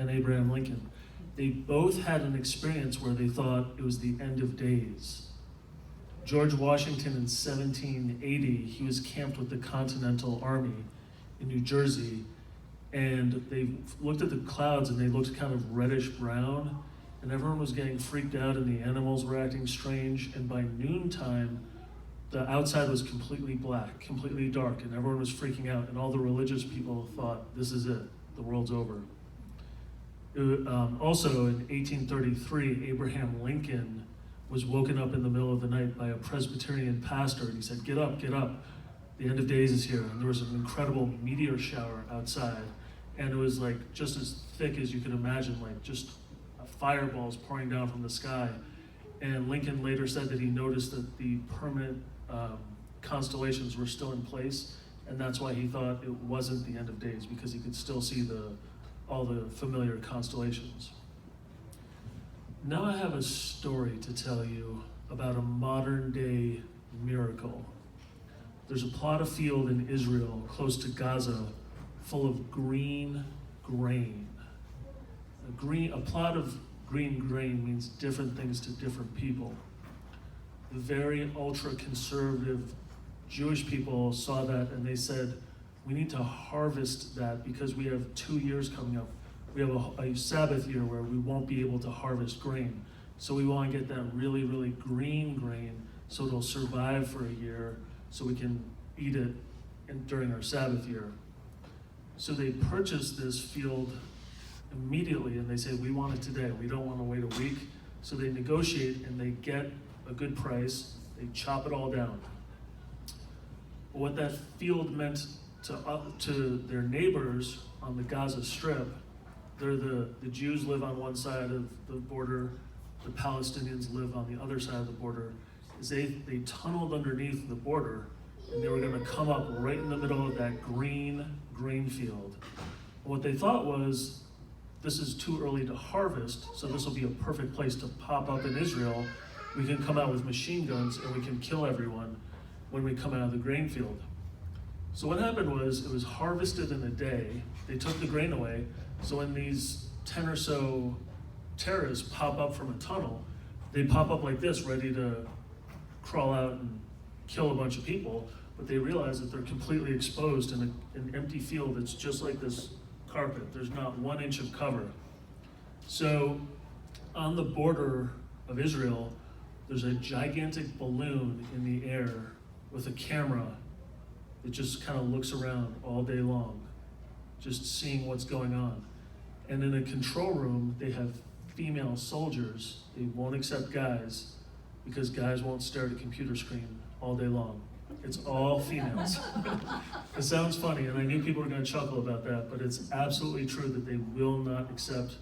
and Abraham Lincoln. They both had an experience where they thought it was the end of days. George Washington in 1780, he was camped with the Continental Army in New Jersey, and they looked at the clouds and they looked kind of reddish brown, and everyone was getting freaked out and the animals were acting strange, and by noontime, the outside was completely black, completely dark, and everyone was freaking out, and all the religious people thought, this is it, the world's over. Also in 1833, Abraham Lincoln was woken up in the middle of the night by a Presbyterian pastor, and he said, get up, the end of days is here. And there was an incredible meteor shower outside, and it was like just as thick as you could imagine, like just fireballs pouring down from the sky. And Lincoln later said that he noticed that the permanent constellations were still in place, and that's why he thought it wasn't the end of days, because he could still see all the familiar constellations. Now I have a story to tell you about a modern day miracle. There's a plot of field in Israel close to Gaza full of green grain. A plot of green grain means different things to different people. The very ultra-conservative Jewish people saw that and they said, we need to harvest that because we have 2 years coming up. We have a Sabbath year where we won't be able to harvest grain. So we want to get that really, really green grain so it'll survive for a year so we can eat it during our Sabbath year. So they purchased this field immediately and they say, we want it today. We don't want to wait a week. So they negotiate and they get a good price. They chop it all down. What that field meant to their neighbors on the Gaza Strip, the Jews live on one side of the border, the Palestinians live on the other side of the border, is they tunneled underneath the border and they were going to come up right in the middle of that grain field. And what they thought was, this is too early to harvest, so this will be a perfect place to pop up in Israel. We can come out with machine guns and we can kill everyone when we come out of the grain field. So what happened was, it was harvested in a day. They took the grain away. So when these 10 or so terrorists pop up from a tunnel, they pop up like this, ready to crawl out and kill a bunch of people, but they realize that they're completely exposed in an empty field that's just like this carpet. There's not 1 inch of cover. So on the border of Israel, there's a gigantic balloon in the air with a camera that just kind of looks around all day long, just seeing what's going on. And in a control room, they have female soldiers. They won't accept guys because guys won't stare at a computer screen all day long. It's all females. It sounds funny, and I knew people were going to chuckle about that, but it's absolutely true that they will not accept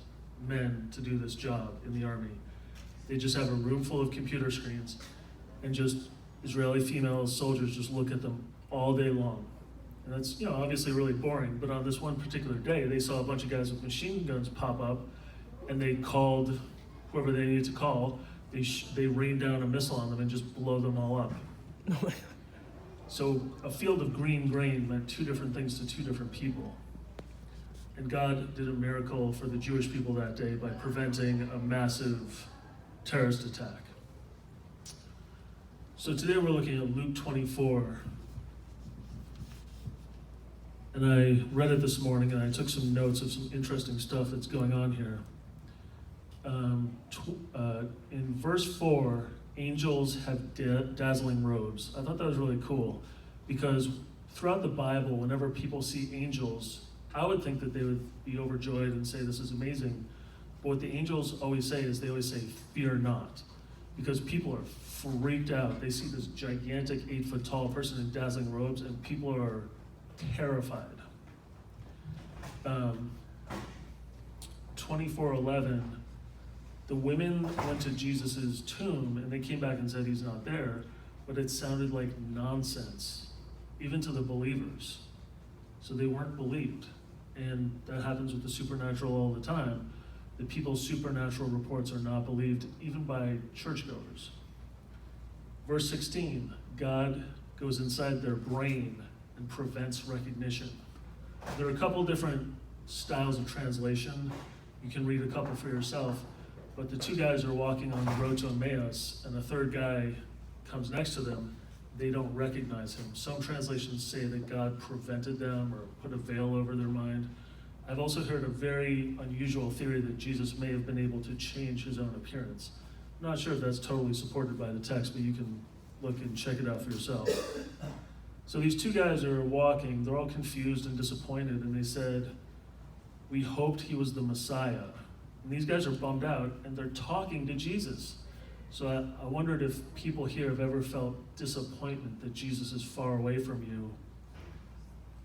men to do this job in the army. They just have a room full of computer screens, and just Israeli female soldiers just look at them all day long. And that's, obviously really boring, but on this one particular day, they saw a bunch of guys with machine guns pop up, and they called whoever they needed to call. They rained down a missile on them and just blow them all up. So a field of green grain meant 2 different things to 2 different people. And God did a miracle for the Jewish people that day by preventing a massive terrorist attack. So today we're looking at Luke 24. And I read it this morning and I took some notes of some interesting stuff that's going on here. In verse 4, angels have dazzling robes. I thought that was really cool because throughout the Bible, whenever people see angels, I would think that they would be overjoyed and say, this is amazing. But what the angels always say is they always say, fear not. Because people are freaked out. They see this gigantic 8-foot tall person in dazzling robes and people are terrified. 24:11, the women went to Jesus' tomb and they came back and said he's not there, but it sounded like nonsense, even to the believers. So they weren't believed. And that happens with the supernatural all the time. The people's supernatural reports are not believed, even by churchgoers. Verse 16, God goes inside their brain and prevents recognition. There are a couple different styles of translation. You can read a couple for yourself. But the two guys are walking on the road to Emmaus, and a third guy comes next to them. They don't recognize him. Some translations say that God prevented them or put a veil over their mind. I've also heard a very unusual theory that Jesus may have been able to change his own appearance. I'm not sure if that's totally supported by the text, but you can look and check it out for yourself. So these two guys are walking, they're all confused and disappointed, and they said, "We hoped he was the Messiah." And these guys are bummed out, and they're talking to Jesus. So I wondered if people here have ever felt disappointment that Jesus is far away from you,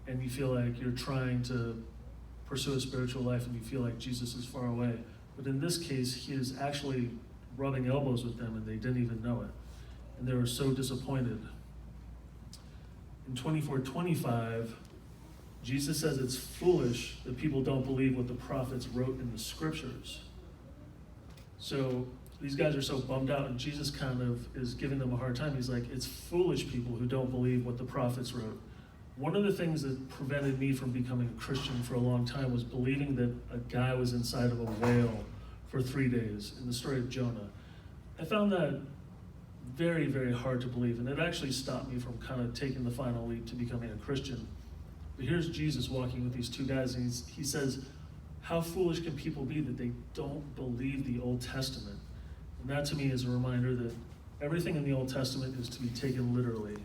and you feel like you're trying to pursue a spiritual life and you feel like Jesus is far away. But in this case, he is actually rubbing elbows with them and they didn't even know it. And they were so disappointed. In 24:25, Jesus says it's foolish that people don't believe what the prophets wrote in the scriptures. So these guys are so bummed out, and Jesus kind of is giving them a hard time. He's like, it's foolish people who don't believe what the prophets wrote. One of the things that prevented me from becoming a Christian for a long time was believing that a guy was inside of a whale for 3 days in the story of Jonah. I found that very, very hard to believe, and it actually stopped me from kind of taking the final leap to becoming a Christian. But here's Jesus walking with these two guys, and he says, how foolish can people be that they don't believe the Old Testament? And that to me is a reminder that everything in the Old Testament is to be taken literally.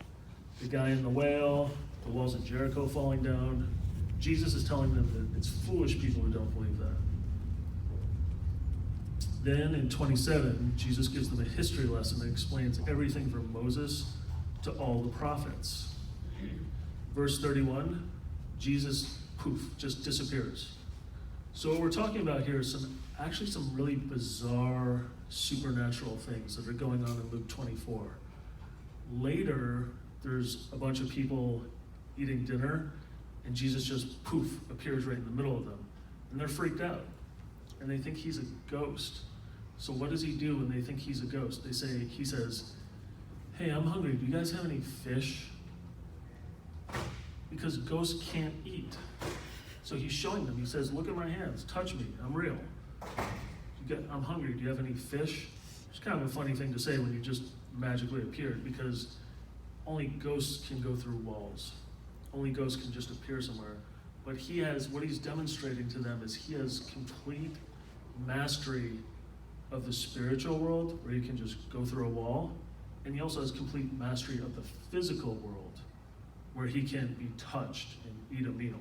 The guy in the whale, the walls of Jericho falling down. Jesus is telling them that it's foolish people who don't believe that. Then in 27, Jesus gives them a history lesson that explains everything from Moses to all the prophets. Verse 31, Jesus, poof, just disappears. So what we're talking about here is some really bizarre supernatural things that are going on in Luke 24. Later, there's a bunch of people eating dinner, and Jesus just poof appears right in the middle of them, and they're freaked out, and they think he's a ghost. So what does he do when they think he's a ghost? He says, "Hey, I'm hungry. Do you guys have any fish?" Because ghosts can't eat. So he's showing them. He says, "Look at my hands. Touch me. I'm real. I'm hungry. Do you have any fish?" It's kind of a funny thing to say when you just magically appeared, because only ghosts can go through walls. Only ghosts can just appear somewhere. But what he's demonstrating to them is he has complete mastery of the spiritual world, where he can just go through a wall. And he also has complete mastery of the physical world, where he can be touched and eat a meal.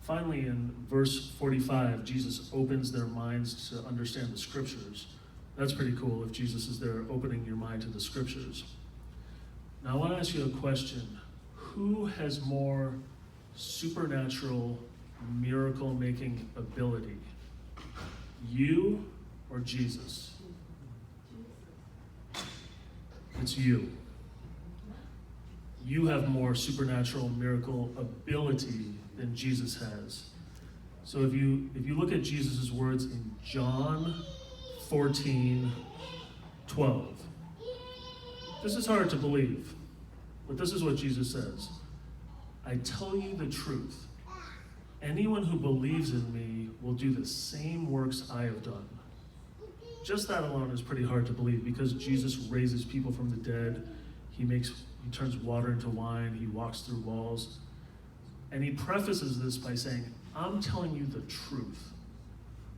Finally, in verse 45, Jesus opens their minds to understand the scriptures. That's pretty cool if Jesus is there opening your mind to the scriptures. Now I want to ask you a question. Who has more supernatural, miracle-making ability? You or Jesus? It's you. You have more supernatural miracle ability than Jesus has. So if you look at Jesus' words in John 14:12, this is hard to believe, but this is what Jesus says. "I tell you the truth. Anyone who believes in me will do the same works I have done." Just that alone is pretty hard to believe, because Jesus raises people from the dead. He turns water into wine. He walks through walls. And he prefaces this by saying, "I'm telling you the truth."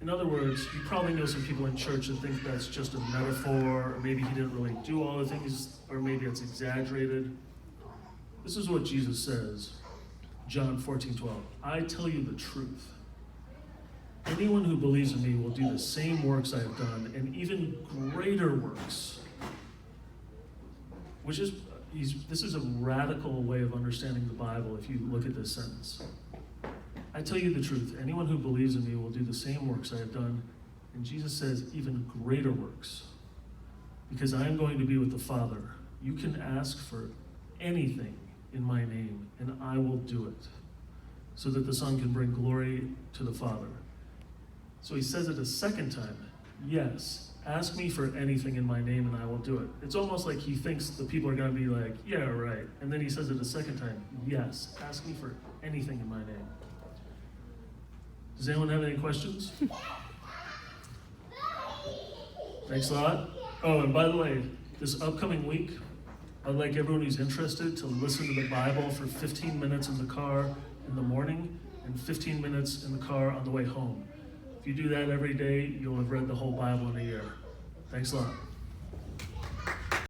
In other words, you probably know some people in church that think that's just a metaphor, or maybe he didn't really do all the things, or maybe it's exaggerated. This is what Jesus says, John 14:12. "I tell you the truth. Anyone who believes in me will do the same works I have done, and even greater works." This is a radical way of understanding the Bible if you look at this sentence. "I tell you the truth, anyone who believes in me will do the same works I have done." And Jesus says, even greater works. "Because I am going to be with the Father. You can ask for anything in my name, and I will do it, so that the Son can bring glory to the Father." So he says it a second time. "Yes, ask me for anything in my name and I will do it. It's almost like he thinks the people are going to be like, yeah, right. And then he says it a second time, yes, ask me for anything in my name. Does anyone have any questions? Thanks a lot. Oh, and by the way, this upcoming week, I'd like everyone who's interested to listen to the Bible for 15 minutes in the car in the morning and 15 minutes in the car on the way home. If you do that every day, you'll have read the whole Bible in a year. Thanks a lot.